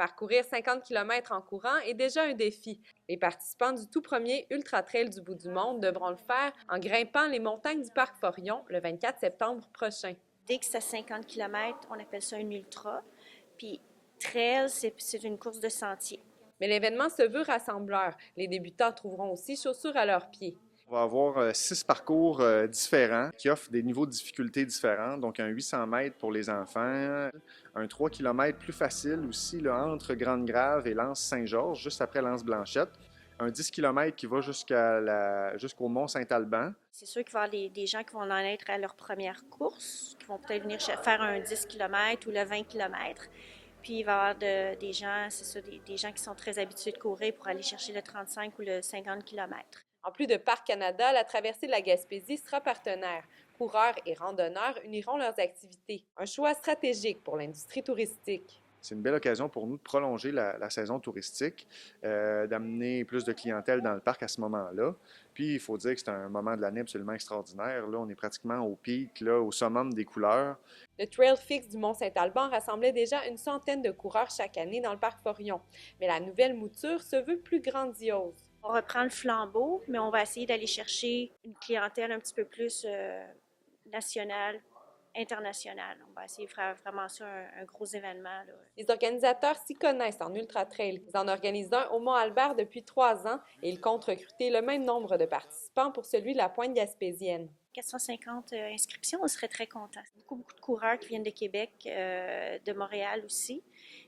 Parcourir 50 km en courant est déjà un défi. Les participants du tout premier Ultra Trail du bout du monde devront le faire en grimpant les montagnes du Parc Forillon le 24 septembre prochain. Dès que c'est à 50 km, on appelle ça un ultra. Puis trail, c'est une course de sentier. Mais l'événement se veut rassembleur. Les débutants trouveront aussi chaussures à leurs pieds. On va avoir 6 parcours différents qui offrent des niveaux de difficulté différents. Donc, un 800 mètres pour les enfants, un 3 km plus facile aussi là, entre Grande-Grave et L'Anse-Saint-Georges, juste après l'Anse-Blanchette. Un 10 km qui va jusqu'au Mont-Saint-Alban. C'est sûr qu'il va y avoir des gens qui vont en être à leur première course, qui vont peut-être venir faire un 10 km ou le 20 km. Puis il va y avoir des gens, c'est ça, des gens qui sont très habitués de courir pour aller chercher le 35 ou le 50 km. En plus de Parc Canada, la traversée de la Gaspésie sera partenaire. Coureurs et randonneurs uniront leurs activités. Un choix stratégique pour l'industrie touristique. C'est une belle occasion pour nous de prolonger la saison touristique, d'amener plus de clientèle dans le parc à ce moment-là. Puis, il faut dire que c'est un moment de l'année absolument extraordinaire. Là, on est pratiquement au pic, là, au summum des couleurs. Le Trail Fix du Mont-Saint-Alban rassemblait déjà une centaine de coureurs chaque année dans le Parc Forillon. Mais la nouvelle mouture se veut plus grandiose. On reprend le flambeau, mais on va essayer d'aller chercher une clientèle un petit peu plus nationale, internationale. On va essayer de faire vraiment ça un gros événement, là. Les organisateurs s'y connaissent en ultra-trail. Ils en organisent un au Mont-Albert depuis 3 ans et ils comptent recruter le même nombre de participants pour celui de la Pointe gaspésienne. 450 inscriptions, on serait très contents. Beaucoup de coureurs qui viennent de Québec, de Montréal aussi.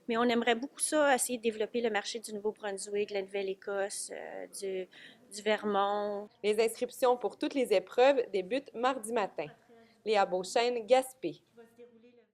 Mais on aimerait beaucoup ça, essayer de développer le marché du Nouveau-Brunswick, de la Nouvelle-Écosse, du Vermont. Les inscriptions pour toutes les épreuves débutent mardi matin. Léa Beauchesne, Gaspé.